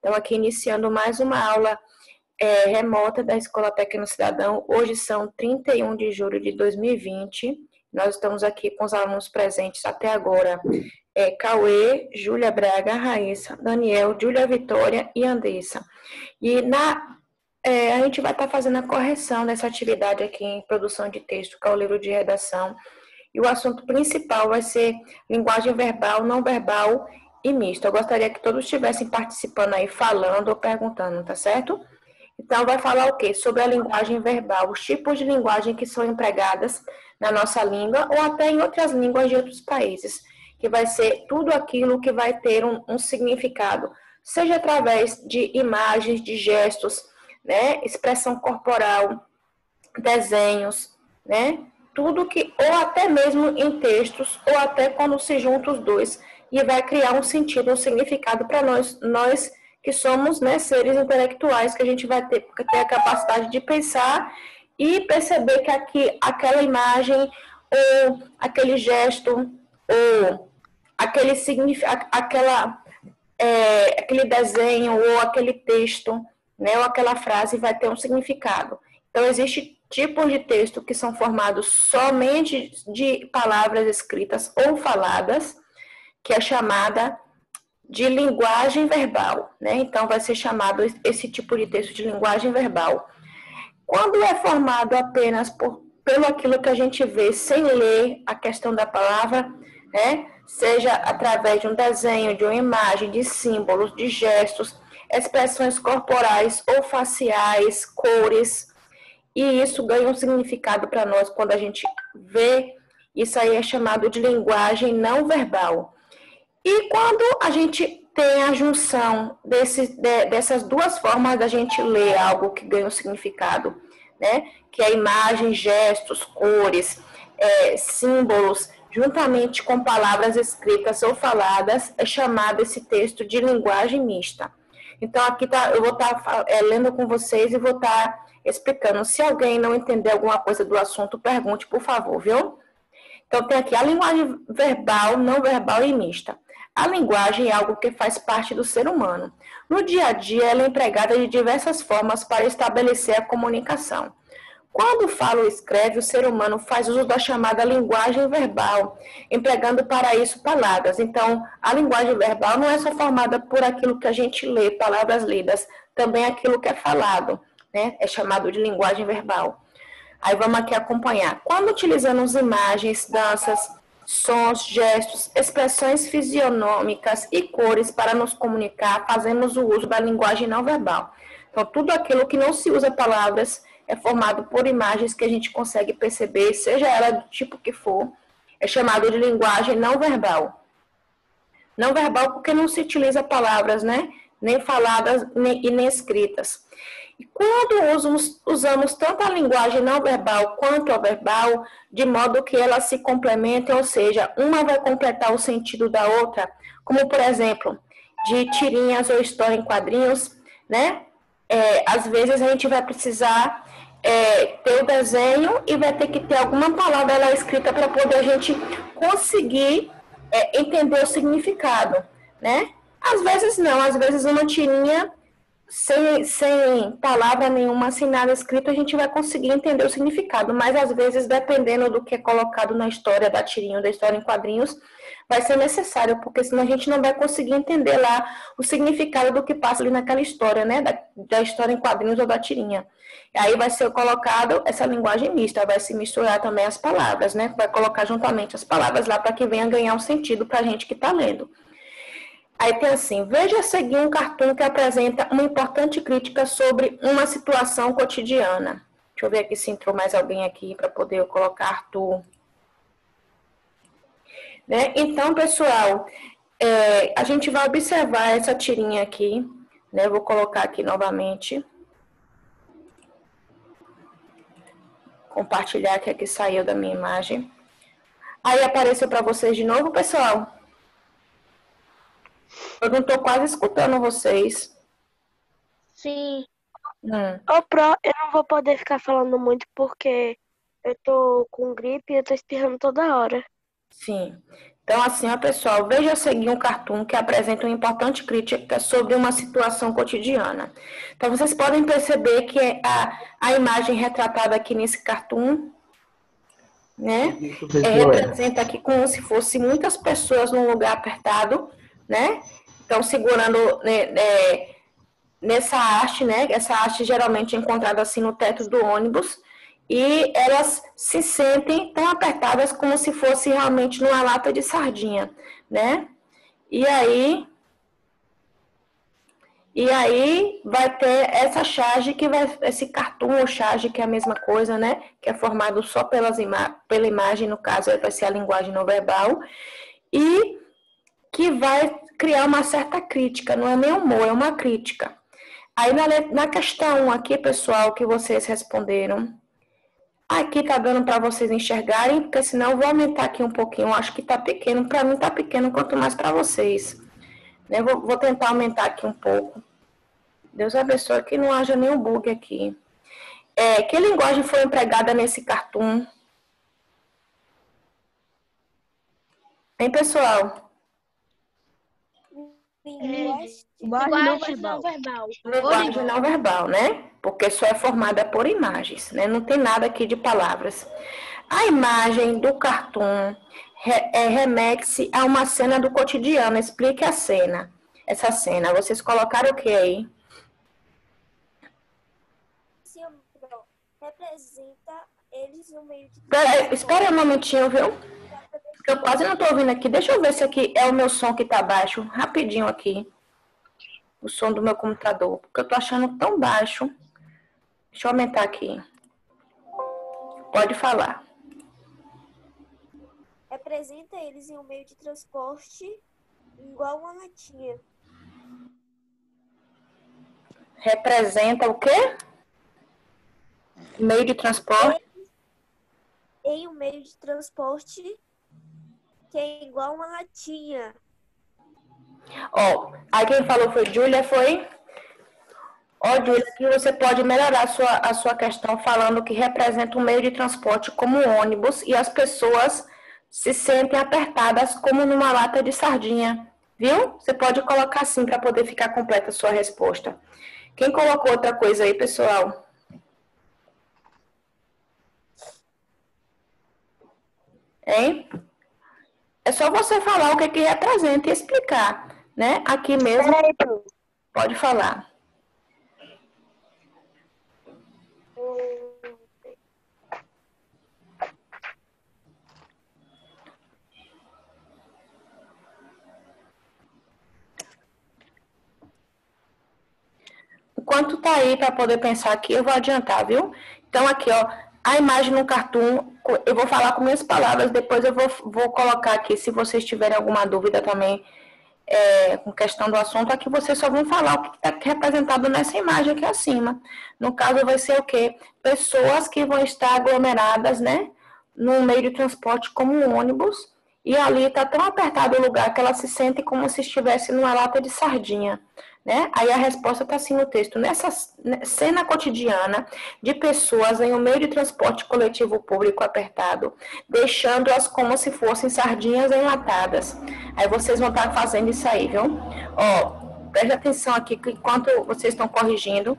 Então, aqui iniciando mais uma aula remota da Escola Pequeno Cidadão. Hoje são 31 de julho de 2020. Nós estamos aqui com os alunos presentes até agora. Cauê, Júlia Braga, Raíssa, Daniel, Júlia Vitória e Andressa. E a gente vai estar fazendo a correção dessa atividade aqui em produção de texto, que é o livro de redação. E o assunto principal vai ser linguagem verbal, não verbal e mista. Eu gostaria que todos estivessem participando aí, falando ou perguntando, tá certo? Então, vai falar o quê? Sobre a linguagem verbal, os tipos de linguagem que são empregadas na nossa língua ou até em outras línguas de outros países, que vai ser tudo aquilo que vai ter um significado, seja através de imagens, de gestos, né? Expressão corporal, desenhos, né? Tudo que, ou até mesmo em textos, ou até quando se juntam os dois, e vai criar um sentido, um significado para nós que somos, né, seres intelectuais, que a gente vai ter a capacidade de pensar e perceber que aquela imagem, ou aquele gesto, ou aquele aquele desenho, ou aquele texto, né, ou aquela frase vai ter um significado. Então, existem tipos de texto que são formados somente de palavras escritas ou faladas, que é chamada de linguagem verbal, né? Então, vai ser chamado esse tipo de texto de linguagem verbal. Quando é formado apenas pelo aquilo que a gente vê, sem ler a questão da palavra, né? Seja através de um desenho, de uma imagem, de símbolos, de gestos, expressões corporais ou faciais, cores, e isso ganha um significado para nós quando a gente vê. Isso aí é chamado de linguagem não verbal. E quando a gente tem a junção dessas duas formas da gente ler algo que ganha um significado, né? Que é imagem, gestos, cores, símbolos, juntamente com palavras escritas ou faladas, é chamado esse texto de linguagem mista. Então, aqui eu vou estar lendo com vocês e vou estar explicando. Se alguém não entender alguma coisa do assunto, pergunte, por favor, viu? Então, tem aqui a linguagem verbal, não verbal e mista. A linguagem é algo que faz parte do ser humano. No dia a dia, ela é empregada de diversas formas para estabelecer a comunicação. Quando fala ou escreve, o ser humano faz uso da chamada linguagem verbal, empregando para isso palavras. Então, a linguagem verbal não é só formada por aquilo que a gente lê, palavras lidas, também aquilo que é falado, né? É chamado de linguagem verbal. Aí vamos aqui acompanhar. Quando utilizamos imagens, danças, sons, gestos, expressões fisionômicas e cores para nos comunicar, fazemos o uso da linguagem não verbal. Então, tudo aquilo que não se usa palavras é formado por imagens que a gente consegue perceber, seja ela do tipo que for, é chamado de linguagem não verbal. Não verbal porque não se utiliza palavras, né? Nem faladas e nem escritas. E quando usamos tanto a linguagem não verbal quanto a verbal, de modo que elas se complementem, ou seja, uma vai completar o sentido da outra, como, por exemplo, de tirinhas ou história em quadrinhos, né? Às vezes a gente vai precisar ter o desenho e vai ter que ter alguma palavra lá escrita para poder a gente conseguir entender o significado, né? Às vezes não, às vezes uma tirinha sem palavra nenhuma, sem nada escrito, a gente vai conseguir entender o significado, mas às vezes, dependendo do que é colocado na história da tirinha, da história em quadrinhos, vai ser necessário, porque senão a gente não vai conseguir entender lá o significado do que passa ali naquela história, né, da história em quadrinhos ou da tirinha. E aí vai ser colocado essa linguagem mista, vai se misturar também as palavras, né, vai colocar juntamente as palavras lá para que venha ganhar um sentido para a gente que está lendo. Aí tem assim, veja a seguir um cartoon que apresenta uma importante crítica sobre uma situação cotidiana. Deixa eu ver aqui se entrou mais alguém aqui para poder eu colocar Arthur. Né? Então, pessoal, a gente vai observar essa tirinha aqui, né? Vou colocar aqui novamente. Compartilhar que saiu da minha imagem. Aí apareceu para vocês de novo, pessoal? Eu não estou quase escutando vocês. Sim. Eu não vou poder ficar falando muito porque eu tô com gripe e eu tô espirrando toda hora. Sim. Então, assim, ó, pessoal, veja a seguir um cartoon que apresenta uma importante crítica sobre uma situação cotidiana. Então, vocês podem perceber que a imagem retratada aqui nesse cartoon, né, representa aqui como se fosse muitas pessoas num lugar apertado, né? Então, segurando nessa haste, né? Essa haste geralmente é encontrada assim no teto do ônibus, e elas se sentem tão apertadas como se fosse realmente numa lata de sardinha, né? E aí vai ter essa charge que vai, esse cartoon ou charge que é a mesma coisa, né? Que é formado só pela imagem, no caso vai ser a linguagem não verbal, e que vai criar uma certa crítica, não é nem humor, é uma crítica. Aí na questão aqui, pessoal, que vocês responderam, aqui tá dando para vocês enxergarem, porque senão eu vou aumentar aqui um pouquinho. Eu acho que tá pequeno, para mim tá pequeno, quanto mais para vocês. Eu vou tentar aumentar aqui um pouco. Deus abençoe que não haja nenhum bug aqui. Que linguagem foi empregada nesse cartoon? Hein, pessoal? Linguagem não verbal. Linguagem não verbal, né? Porque só é formada por imagens, né? Não tem nada aqui de palavras. A imagem do cartoon remete-se a uma cena do cotidiano. Explique a cena. Essa cena. Vocês colocaram o que aí? Sim, representa eles no meio de... Espera um momentinho, viu? Eu quase não tô ouvindo aqui. Deixa eu ver se aqui é o meu som que tá baixo. Rapidinho aqui. O som do meu computador. Porque eu tô achando tão baixo. Deixa eu aumentar aqui. Pode falar. Representa eles em um meio de transporte igual uma latinha. Representa o quê? Meio de transporte? Em um meio de transporte que é igual uma latinha. Ó, aí quem falou foi Júlia, foi? Ó, Júlia, que você pode melhorar a sua questão falando que representa um meio de transporte como um ônibus e as pessoas se sentem apertadas como numa lata de sardinha. Viu? Você pode colocar assim para poder ficar completa a sua resposta. Quem colocou outra coisa aí, pessoal? Hein? É só você falar o que representa e explicar, né? Aqui mesmo. Pode falar. Enquanto tá aí para poder pensar aqui, eu vou adiantar, viu? Então, aqui, ó, a imagem no cartoon, eu vou falar com minhas palavras, depois eu vou colocar aqui, se vocês tiverem alguma dúvida também com questão do assunto, aqui vocês só vão falar o que está representado nessa imagem aqui acima. No caso, vai ser o quê? Pessoas que vão estar aglomeradas, né? Num meio de transporte como um ônibus, e ali está tão apertado o lugar que ela se sente como se estivesse numa lata de sardinha. Né? Aí a resposta está assim no texto. Nessa cena cotidiana de pessoas em um meio de transporte coletivo público apertado, deixando-as como se fossem sardinhas enlatadas. Aí vocês vão estar fazendo isso aí, viu? Ó, preste atenção aqui que enquanto vocês estão corrigindo,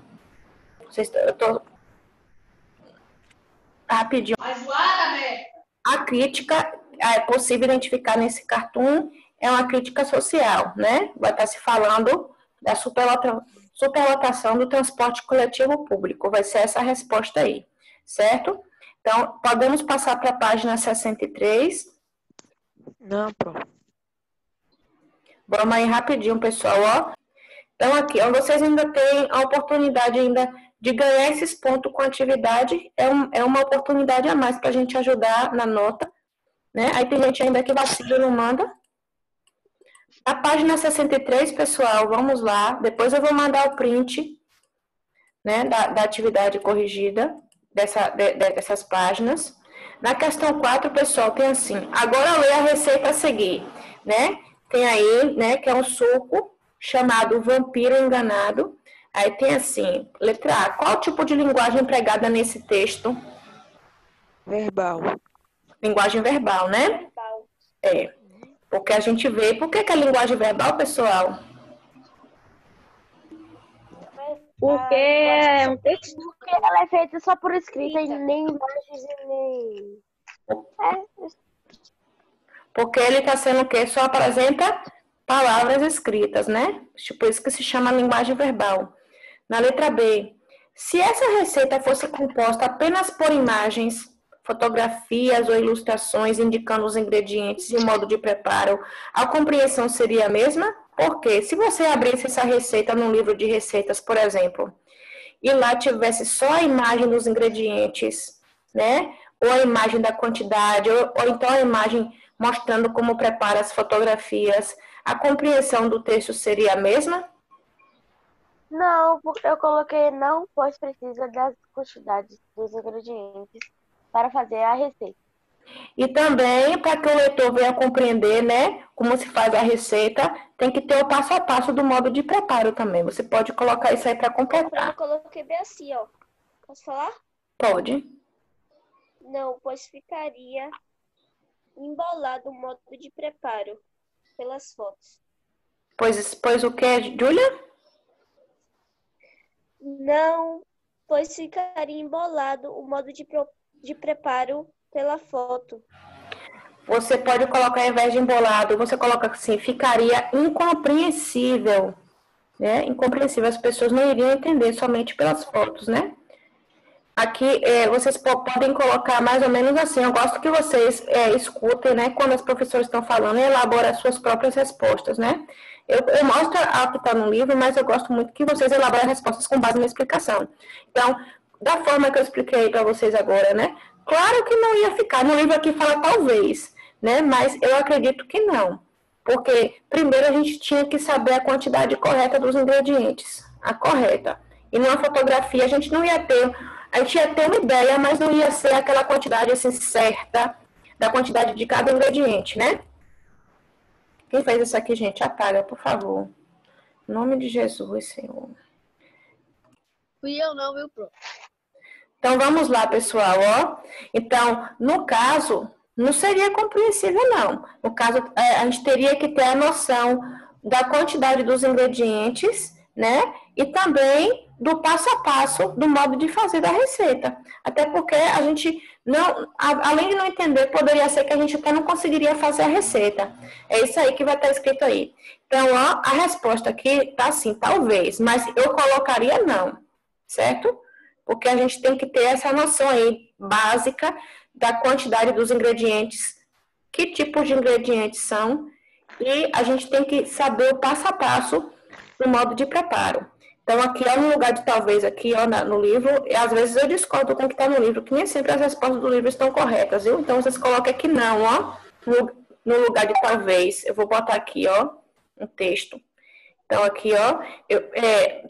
eu tô rapidinho. A crítica é possível identificar nesse cartoon é uma crítica social, né? Vai estar se falando da superlotação do transporte coletivo público. Vai ser essa a resposta aí, certo? Então, podemos passar para a página 63. Não, Pro. Vamos aí rapidinho, pessoal, ó. Então, aqui, ó, vocês ainda têm a oportunidade ainda de ganhar esses pontos com atividade. É uma oportunidade a mais para a gente ajudar na nota, né? Aí tem gente ainda que vacila e não manda. A página 63, pessoal, vamos lá. Depois eu vou mandar o print, né, da atividade corrigida dessas páginas. Na questão 4, pessoal, tem assim, agora lê a receita a seguir, né? Tem aí, né, que é um suco chamado Vampiro Enganado. Aí tem assim, letra A, qual tipo de linguagem empregada nesse texto? Verbal. Linguagem verbal, né? Verbal. É. Porque a gente vê, por que que a linguagem verbal, pessoal? Porque é um texto. Porque ela é feita só por escrita e nem imagens e nem... Porque ele está sendo o quê? Só apresenta palavras escritas, né? Por isso que se chama linguagem verbal. Na letra B, se essa receita fosse composta apenas por imagens, fotografias ou ilustrações indicando os ingredientes e o modo de preparo, a compreensão seria a mesma? Porque se você abrisse essa receita num livro de receitas, por exemplo, e lá tivesse só a imagem dos ingredientes, né? Ou a imagem da quantidade, ou então a imagem mostrando como prepara as fotografias, a compreensão do texto seria a mesma? Não, porque eu coloquei não, pois precisa das quantidades dos ingredientes para fazer a receita. E também, para que o leitor venha compreender, né, como se faz a receita, tem que ter o passo a passo do modo de preparo também. Você pode colocar isso aí para Eu completar. coloquei bem assim, ó. Posso falar? Pode. Não, pois ficaria embolado o modo de preparo pelas fotos. Pois o que, Júlia? Não, pois ficaria embolado o modo de preparo pela foto. Você pode colocar, ao invés de embolado, você coloca assim, ficaria incompreensível, né? Incompreensível, as pessoas não iriam entender somente pelas fotos, né? Aqui, vocês podem colocar mais ou menos assim, eu gosto que vocês escutem, né? Quando os professores estão falando, e elaborem as suas próprias respostas, né? Eu mostro a que está no livro, mas eu gosto muito que vocês elaborem respostas com base na explicação. Então, da forma que eu expliquei para vocês agora, né? Claro que não ia ficar, no livro aqui fala talvez, né? Mas eu acredito que não. Porque, primeiro, a gente tinha que saber a quantidade correta dos ingredientes, a correta. E numa fotografia, a gente não ia ter... A gente ia ter uma ideia, mas não ia ser aquela quantidade assim, certa da quantidade de cada ingrediente, né? Quem fez isso aqui, gente? Apaga, por favor. Em nome de Jesus, Senhor. Fui eu não, viu, Pro? Então, vamos lá, pessoal, ó. Então, no caso, não seria compreensível, não. No caso, a gente teria que ter a noção da quantidade dos ingredientes, né? E também do passo a passo do modo de fazer da receita. Até porque a gente não, além de não entender, poderia ser que a gente até não conseguiria fazer a receita. É isso aí que vai estar escrito aí. Então, ó, a resposta aqui tá assim, talvez, mas eu colocaria não, certo? Porque a gente tem que ter essa noção aí básica da quantidade dos ingredientes, que tipos de ingredientes são, e a gente tem que saber o passo a passo do modo de preparo. Então, aqui, ó, no lugar de talvez, aqui, ó, no livro, e às vezes eu discordo com o que está no livro, que nem sempre as respostas do livro estão corretas, viu? Então, vocês colocam aqui não, ó, no lugar de talvez. Eu vou botar aqui, ó, um texto. Então, aqui, ó,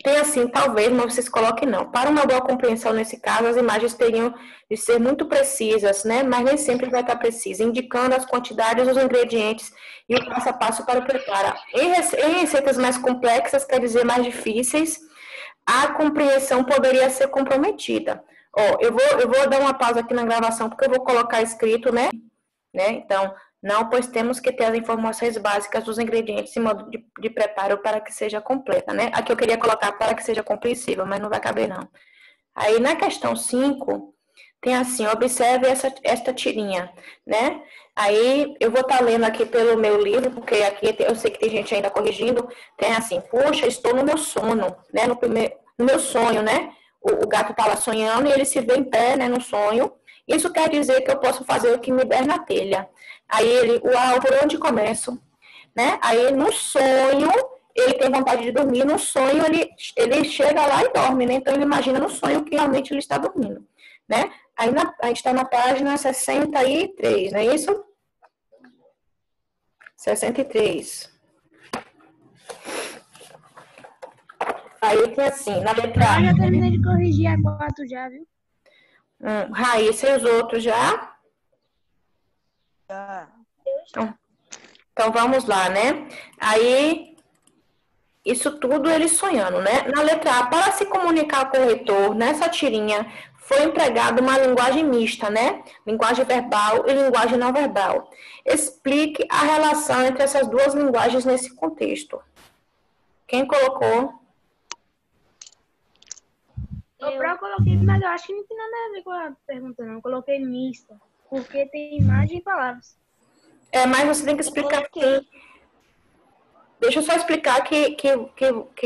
tem assim, talvez, mas vocês coloquem não. Para uma boa compreensão nesse caso, as imagens teriam de ser muito precisas, né? Mas nem sempre vai estar precisa, indicando as quantidades dos ingredientes e o passo a passo para o preparo. Em receitas mais complexas, quer dizer mais difíceis, a compreensão poderia ser comprometida. Ó, eu vou dar uma pausa aqui na gravação, porque eu vou colocar escrito, né? Então, não, pois temos que ter as informações básicas dos ingredientes e modo de preparo para que seja completa, né? Aqui eu queria colocar para que seja compreensível, mas não vai caber, não. Aí, na questão 5, tem assim, observe esta tirinha, né? Aí, eu vou estar lendo aqui pelo meu livro, porque aqui eu sei que tem gente ainda corrigindo. Tem assim, puxa, estou no meu sono, né? No meu sonho, né? O gato está lá sonhando e ele se vê em pé, né, no sonho. Isso quer dizer que eu posso fazer o que me der na telha. Aí ele, uau, por onde começo? Né? Aí no sonho, ele tem vontade de dormir, no sonho ele chega lá e dorme, né? Então ele imagina no sonho que realmente ele está dormindo, né? Aí a gente está na página 63, não é isso? 63. Aí tem assim, na letra A. Eu já terminei de corrigir a 4 já, viu? Raíssa e os outros já? Então vamos lá, né? Aí, isso tudo ele sonhando, né? Na letra A, para se comunicar com o leitor, nessa tirinha, foi empregada uma linguagem mista, né? Linguagem verbal e linguagem não verbal. Explique a relação entre essas duas linguagens nesse contexto. Quem colocou? Eu coloquei, mas eu acho que não tem nada a ver com a pergunta, não. Eu coloquei mista, porque tem imagem e palavras. Mas você tem que explicar quem. Deixa eu só explicar que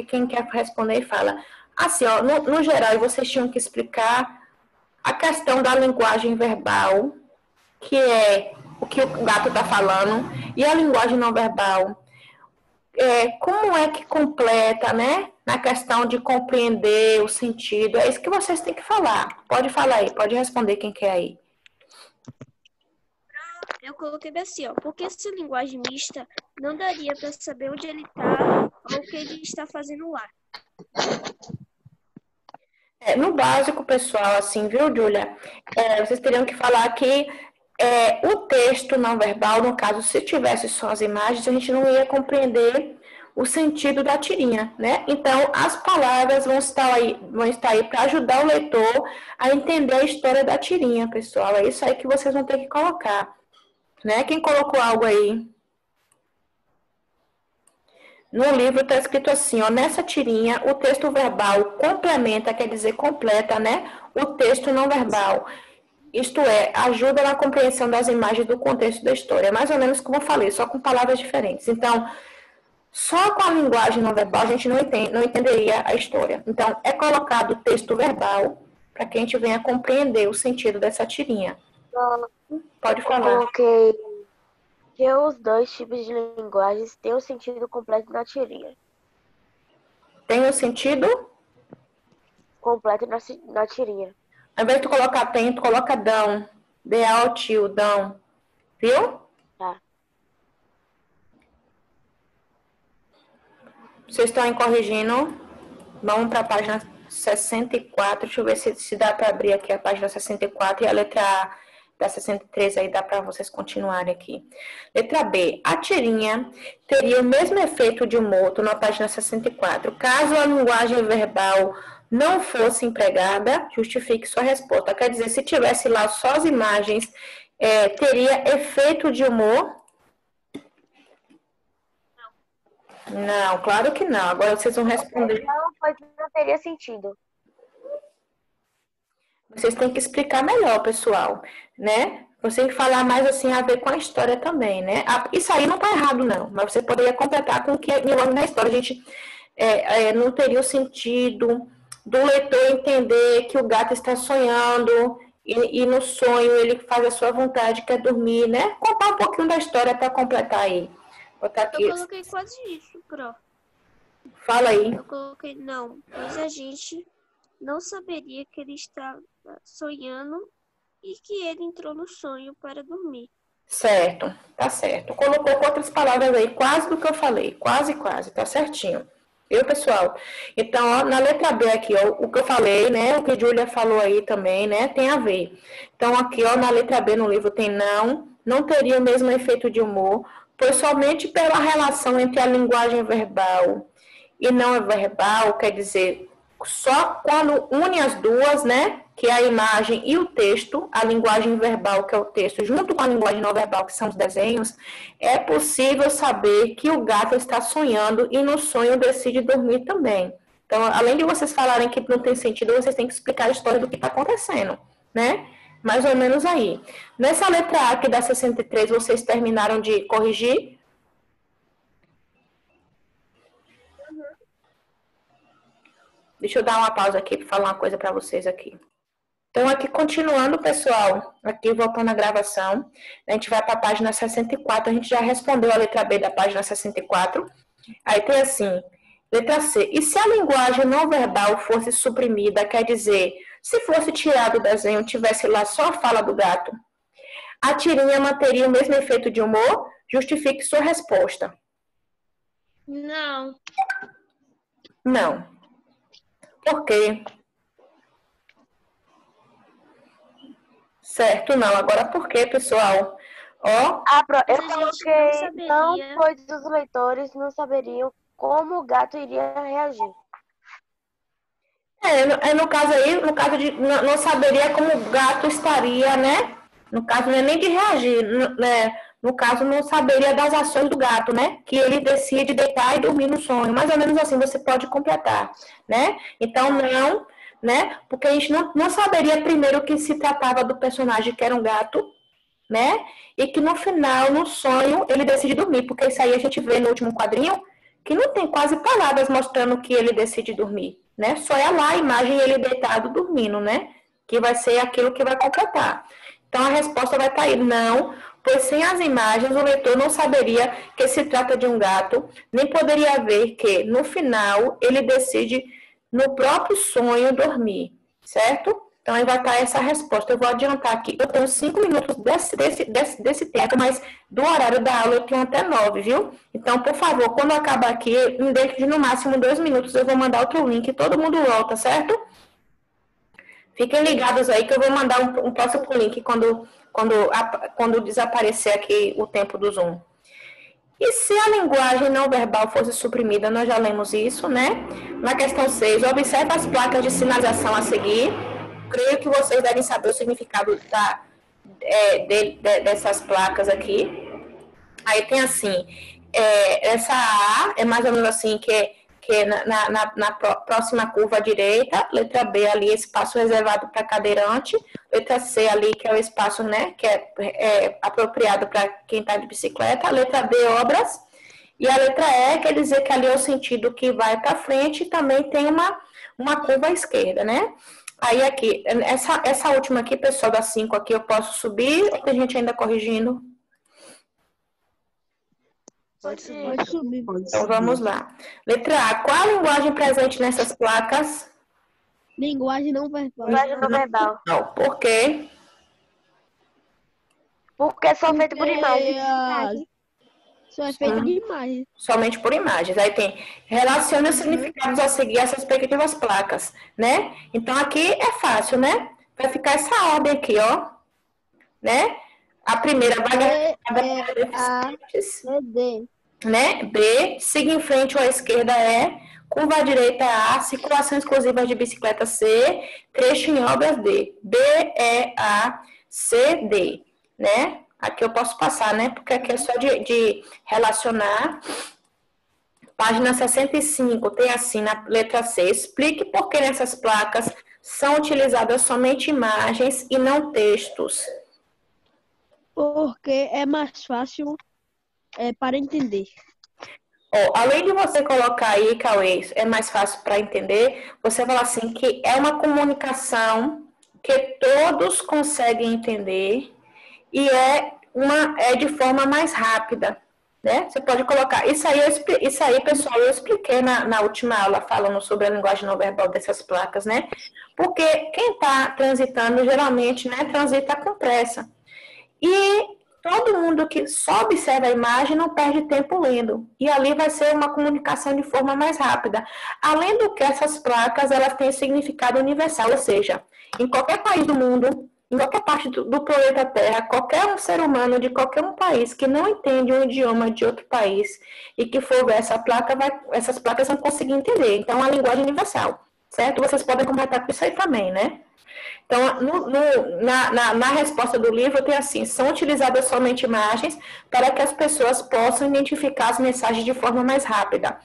quem quer responder fala. Assim, ó, no geral, vocês tinham que explicar a questão da linguagem verbal, que é o que o gato está falando, e a linguagem não verbal. Como é que completa, né? Na questão de compreender o sentido. É isso que vocês têm que falar. Pode falar aí, pode responder quem quer aí. Eu coloquei assim, ó, porque essa linguagem mista não daria para saber onde ele está ou o que ele está fazendo lá. No básico, pessoal, assim, viu, Júlia? Vocês teriam que falar que o texto não verbal, no caso, se tivesse só as imagens, a gente não ia compreender o sentido da tirinha, né? Então, as palavras vão estar aí para ajudar o leitor a entender a história da tirinha, pessoal. É isso aí que vocês vão ter que colocar, né? Quem colocou algo aí? No livro está escrito assim, ó, nessa tirinha, o texto verbal complementa, quer dizer, completa, né? O texto não verbal. Isto é, ajuda na compreensão das imagens do contexto da história. Mais ou menos como eu falei, só com palavras diferentes. Então, só com a linguagem não verbal a gente não entenderia a história. Então, é colocado o texto verbal para que a gente venha compreender o sentido dessa tirinha. Pode falar. Eu coloquei que os dois tipos de linguagens têm o sentido completo na tirinha. Tem o sentido? Completo na tirinha. Ao invés de tu colocar tem, tu coloca dão. D-A-O-T-I, dão. Viu? Tá. Vocês estão aí corrigindo? Vamos para a página 64. Deixa eu ver se dá para abrir aqui a página 64 e a letra A da 63 aí dá para vocês continuarem aqui. Letra B. A tirinha teria o mesmo efeito de humor na página 64. Caso a linguagem verbal não fosse empregada, justifique sua resposta. Quer dizer, se tivesse lá só as imagens, teria efeito de humor? Não, claro que não. Agora vocês vão responder. Não, pois não teria sentido. Vocês têm que explicar melhor, pessoal, né? Você tem que falar mais assim a ver com a história também, né? Isso aí não tá errado, não. Mas você poderia completar com o que envolve na história. A gente não teria o sentido do leitor entender que o gato está sonhando e no sonho ele faz a sua vontade, quer dormir, né? Contar um pouquinho da história para completar aí. Botar aqui. Eu coloquei quase isso, Pro. Fala aí. Eu coloquei não, pois a gente não saberia que ele estava sonhando e que ele entrou no sonho para dormir. Certo, tá certo. Colocou com outras palavras aí, quase do que eu falei. Quase, tá certinho. Viu, pessoal? Então, ó, na letra B aqui, ó, o que eu falei, né? O que a Júlia falou aí também, né? Tem a ver. Então, aqui, ó, na letra B no livro tem não teria o mesmo efeito de humor, pois somente pela relação entre a linguagem verbal e não verbal, quer dizer, só quando une as duas, né? Que é a imagem e o texto, a linguagem verbal, que é o texto, junto com a linguagem não verbal, que são os desenhos, é possível saber que o gato está sonhando e no sonho decide dormir também. Então, além de vocês falarem que não tem sentido, vocês têm que explicar a história do que está acontecendo, né? Mais ou menos aí. Nessa letra A aqui da 63, vocês terminaram de corrigir? Deixa eu dar uma pausa aqui para falar uma coisa para vocês aqui. Então, aqui continuando, pessoal, aqui voltando à gravação, a gente vai para a página 64, a gente já respondeu a letra B da página 64. Aí tem assim, letra C. E se a linguagem não verbal fosse suprimida, quer dizer, se fosse tirado o desenho, tivesse lá só a fala do gato, a tirinha manteria o mesmo efeito de humor? Justifique sua resposta. Não. Não. Por quê? Certo, não. Agora por quê, pessoal? Ó. Eu coloquei não, pois os leitores não saberiam como o gato iria reagir. No caso aí, no caso de não saberia como o gato estaria, né? No caso, não é nem de reagir, né? No caso, não saberia das ações do gato, né? Que ele decide deitar e dormir no sonho. Mais ou menos assim você pode completar, né? Então, não, né? Porque a gente não saberia primeiro que se tratava do personagem que era um gato, né? E que no final, no sonho, ele decide dormir. Porque isso aí a gente vê no último quadrinho, que não tem quase palavras mostrando que ele decide dormir, né? Só é lá a imagem ele deitado dormindo, né? Que vai ser aquilo que vai completar. Então, a resposta vai estar aí, não, pois sem as imagens o leitor não saberia que se trata de um gato, nem poderia ver que, no final, ele decide no próprio sonho dormir, certo? Então, aí vai estar essa resposta. Eu vou adiantar aqui, eu tenho 5 minutos desse tempo, mas do horário da aula eu tenho até 9, viu? Então, por favor, quando eu acabar aqui, dentro de no máximo 2 minutos, eu vou mandar outro link, todo mundo volta, certo? Fiquem ligados aí que eu vou mandar um próximo link quando desaparecer aqui o tempo do Zoom. E se a linguagem não verbal fosse suprimida, nós já lemos isso, né? Na questão 6, observe as placas de sinalização a seguir. Creio que vocês devem saber o significado dessas placas aqui. Aí tem assim, essa A é mais ou menos assim, que na próxima curva à direita, letra B ali, espaço reservado para cadeirante, letra C ali, que é o espaço, né, que é apropriado para quem está de bicicleta, letra D, obras, e a letra E quer dizer que ali é o sentido que vai para frente e também tem uma curva à esquerda, né? Aí aqui, essa última aqui, pessoal, da 5 aqui, eu posso subir, ou tem gente ainda corrigindo? Pode subir. Então, vamos lá. Letra A. Qual a linguagem presente nessas placas? Linguagem não verbal. Linguagem não verbal. Não. Por quê? Porque é só feito por imagem. Só é feito de imagem. Somente por imagens. Aí tem relacione os significados a seguir essas respectivas placas, né? Então, aqui é fácil, né? Vai ficar essa ordem aqui, ó. Né? A primeira vai D. Né? B, siga em frente ou à esquerda é, curva à direita A, circulação exclusiva de bicicleta C, trecho em obras D. B, E, A, C, D, né? Aqui eu posso passar, né? Porque aqui é só de relacionar. Página 65, tem assim na letra C, explique por que nessas placas são utilizadas somente imagens e não textos. Porque é mais fácil para entender. Além de você colocar aí, Cauê, é mais fácil para entender, você fala assim que é uma comunicação que todos conseguem entender e é de forma mais rápida, né? Você pode colocar. Isso aí, pessoal, eu expliquei na última aula falando sobre a linguagem não verbal dessas placas, né? Porque quem está transitando, geralmente, né, transita com pressa. E todo mundo que só observa a imagem não perde tempo lendo. E ali vai ser uma comunicação de forma mais rápida. Além do que essas placas, elas têm significado universal, ou seja, em qualquer país do mundo, em qualquer parte do planeta Terra, qualquer um ser humano de qualquer um país que não entende um idioma de outro país e que for ver essa placa, essas placas vão conseguir entender. Então, é uma linguagem universal, certo? Vocês podem completar com isso aí também, né? Então, na resposta do livro tem assim, são utilizadas somente imagens para que as pessoas possam identificar as mensagens de forma mais rápida.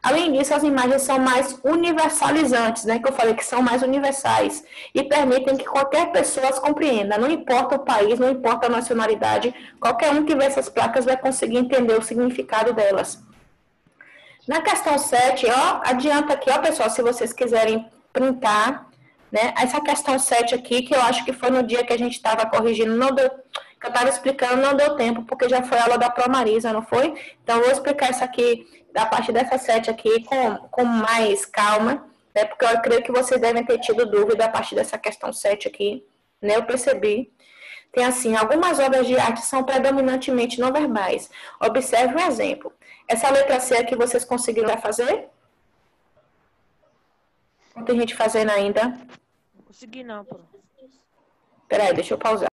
Além disso, as imagens são mais universalizantes, né, que eu falei que são mais universais e permitem que qualquer pessoa as compreenda, não importa o país, não importa a nacionalidade, qualquer um que vê essas placas vai conseguir entender o significado delas. Na questão 7, ó, adianta aqui, ó, pessoal, se vocês quiserem printar, né? Essa questão 7 aqui, que eu acho que foi no dia que a gente estava corrigindo, que eu estava explicando, não deu tempo, porque já foi aula da Pro Marisa, não foi? Então, eu vou explicar isso aqui, a partir dessa 7 aqui, com mais calma, né? Porque eu creio que vocês devem ter tido dúvida a partir dessa questão 7 aqui, né? Eu percebi. Tem assim, algumas obras de arte são predominantemente não verbais. Observe um exemplo. Essa letra C aqui, vocês conseguiram fazer? Não tem gente fazendo ainda? Não consegui não, pô. Peraí, deixa eu pausar.